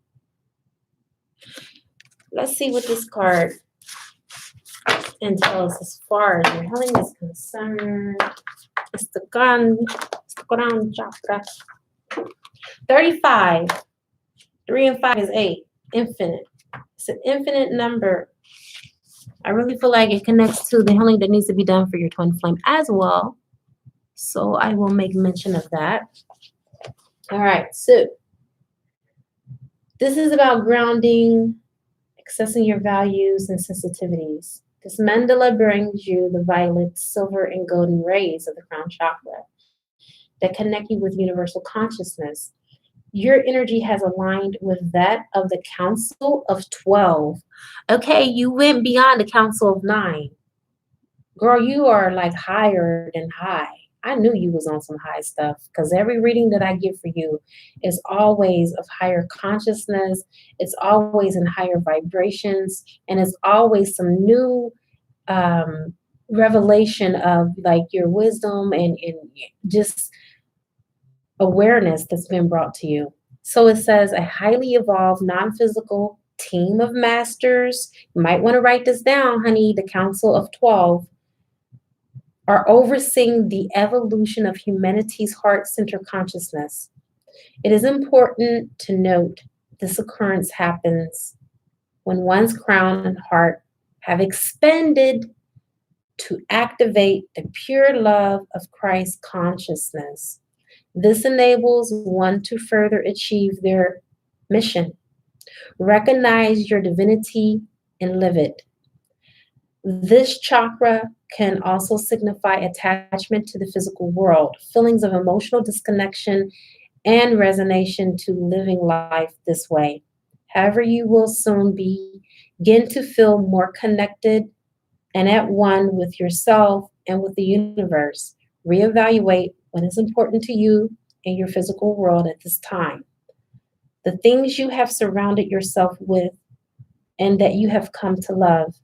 Let's see what this card entails as far as your healing is concerned. It's the crown chakra. 35. 3 and 5 is 8. Infinite. It's an infinite number. I really feel like it connects to the healing that needs to be done for your twin flame as well. So I will make mention of that. All right. So this is about grounding, accessing your values and sensitivities. This mandala brings you the violet, silver, and golden rays of the crown chakra that connect you with universal consciousness. Your energy has aligned with that of the Council of 12. Okay, you went beyond the Council of 9. Girl, you are like higher than high. I knew you was on some high stuff because every reading that I get for you is always of higher consciousness. It's always in higher vibrations, and it's always some new revelation of like your wisdom and just awareness that's been brought to you. So it says a highly evolved, non physical team of masters. You might want to write this down, honey. The Council of 12 are overseeing the evolution of humanity's heart centered consciousness. It is important to note this occurrence happens when one's crown and heart have expanded to activate the pure love of Christ consciousness. This enables one to further achieve their mission. Recognize your divinity and live it. This chakra can also signify attachment to the physical world, feelings of emotional disconnection, and resignation to living life this way. However, you will soon begin to feel more connected and at one with yourself and with the universe. Reevaluate what is important to you in your physical world at this time. The things you have surrounded yourself with and that you have come to love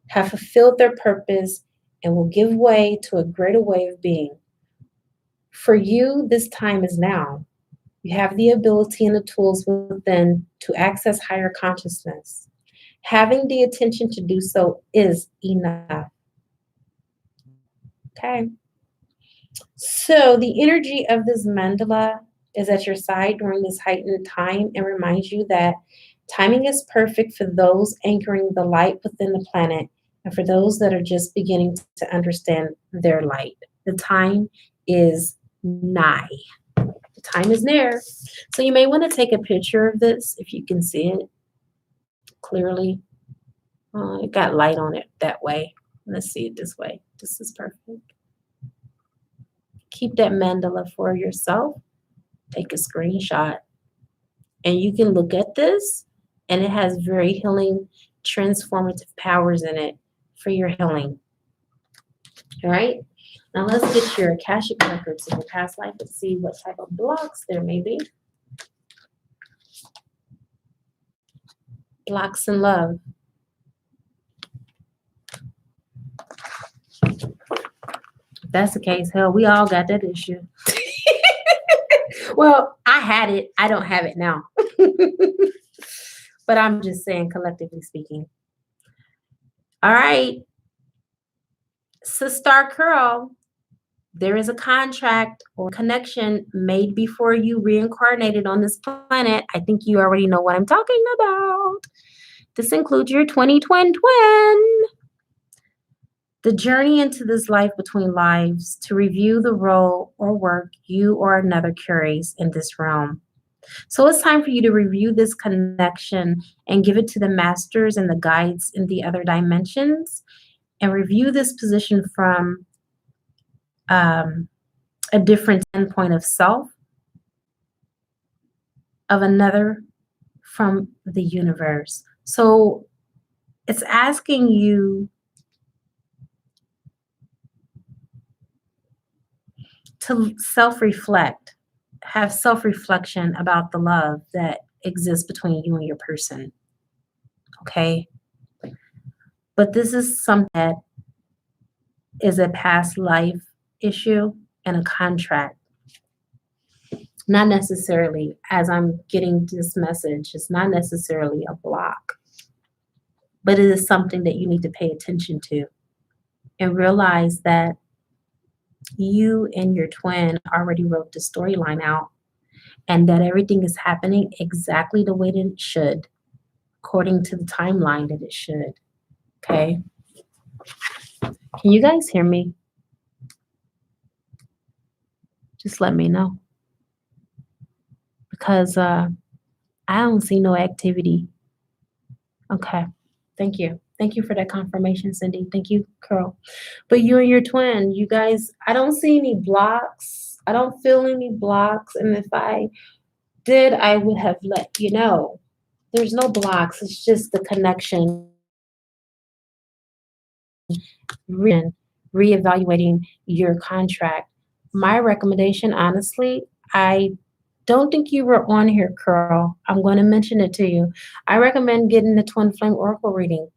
have fulfilled their purpose and will give way to a greater way of being. For you, this time is now. You have the ability and the tools within to access higher consciousness. Having the attention to do so is enough. Okay. So the energy of this mandala is at your side during this heightened time and reminds you that timing is perfect for those anchoring the light within the planet and for those that are just beginning to understand their light. The time is nigh. The time is near. So you may want to take a picture of this if you can see it clearly. It got light on it that way. Let's see it this way. This is perfect. Keep that mandala for yourself. Take a screenshot. And you can look at this, and it has very healing, transformative powers in it for your healing. All right? Now let's get your Akashic records in your past life and see what type of blocks there may be. Blocks in love. If that's the case, hell, we all got that issue. Well, I had it. I don't have it now. But I'm just saying, collectively speaking. All right. Sister Curl, there is a contract or connection made before you reincarnated on this planet. I think you already know what I'm talking about. This includes your 2020 twin. The journey into this life between lives to review the role or work you or another carries in this realm. So it's time for you to review this connection and give it to the masters and the guides in the other dimensions and review this position from a different standpoint of self, of another from the universe. So it's asking you to self-reflect, have self-reflection about the love that exists between you and your person. Okay? But this is something that is a past life issue and a contract. Not necessarily, as I'm getting this message, it's not necessarily a block, but it is something that you need to pay attention to and realize that you and your twin already wrote the storyline out and that everything is happening exactly the way that it should, according to the timeline that it should. Okay? Can you guys hear me? Just let me know. Because I don't see no activity. Okay. Thank you. Thank you for that confirmation, Cindy. Thank you, Curl. But you and your twin, you guys, I don't see any blocks. I don't feel any blocks. And if I did, I would have let you know. There's no blocks. It's just the connection. Reevaluating your contract. My recommendation, honestly, I don't think you were on here, Curl. I'm going to mention it to you. I recommend getting the Twin Flame Oracle reading.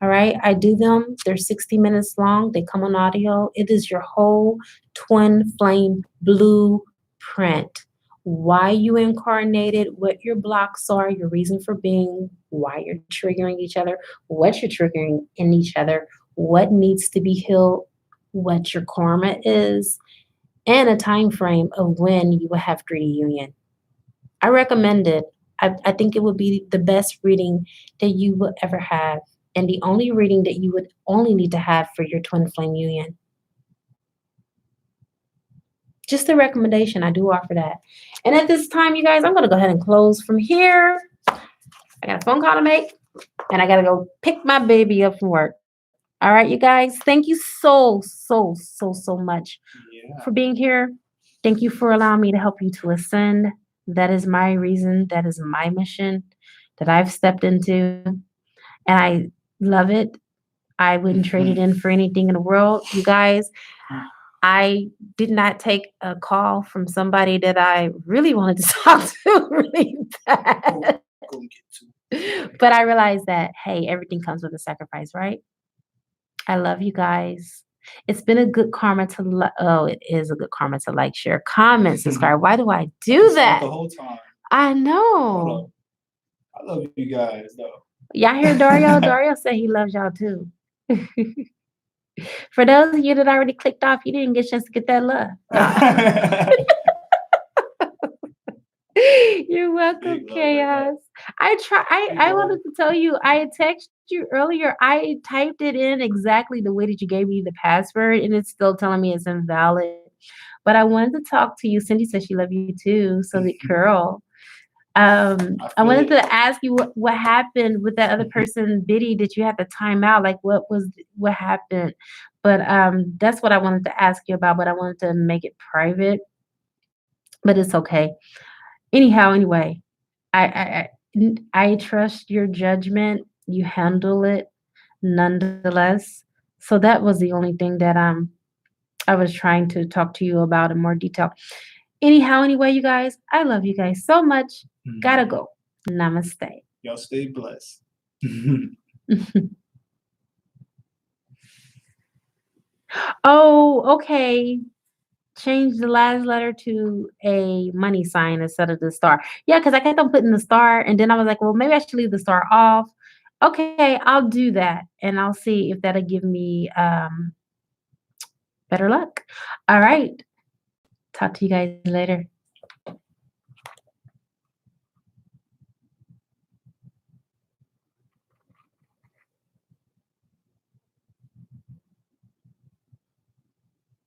All right. I do them. They're 60 minutes long. They come on audio. It is your whole twin flame blueprint. blueprint, why you incarnated, what your blocks are, your reason for being, why you're triggering each other, what you're triggering in each other, what needs to be healed, what your karma is, and a time frame of when you will have 3D union. I recommend it. I think it would be the best reading that you will ever have, and the only reading that you would only need to have for your twin flame union. Just a recommendation. I do offer that. And at this time, you guys, I'm going to go ahead and close from here. I got a phone call to make, and I got to go pick my baby up from work. All right, you guys. Thank you so much Yeah. for being here. Thank you for allowing me to help you to ascend. That is my reason. That is my mission that I've stepped into, and I love it. I wouldn't trade it in for anything in the world. You guys, I did not take a call from somebody that I really wanted to talk to really bad. Go get to. But I realized that, hey, everything comes with a sacrifice, right? I love you guys. It's been a good karma to oh, it is a good karma to like, share, comment, subscribe. Why do I do It's like that? the whole time. I Hold know. up. I love you guys though. Y'all hear Dario? Dario said he loves y'all too. For those of you that already clicked off, you didn't get a chance to get that love. You're welcome, Big love right now. chaos. I try. Big I love. wanted to tell you. I had texted you earlier. I typed it in exactly the way that you gave me the password, and it's still telling me it's invalid. But I wanted to talk to you. Cindy says she loved you too. So did Curl. I I feel wanted it. to ask you what happened with that other person, Biddy. Did you have to time out? Like, what happened? But that's what I wanted to ask you about. But I wanted to make it private. But it's okay. Anyhow, anyway, I trust your judgment. You handle it nonetheless. So that was the only thing that I was trying to talk to you about in more detail. Anyhow, anyway, you guys, I love you guys so much. Gotta go. Namaste. Y'all stay blessed. Oh, okay. Change the last letter to a money sign instead of the star. Yeah, because I kept on putting the star, and then I was like, well, maybe I should leave the star off. Okay, I'll do that, and I'll see if that'll give me better luck. All right. Talk to you guys later.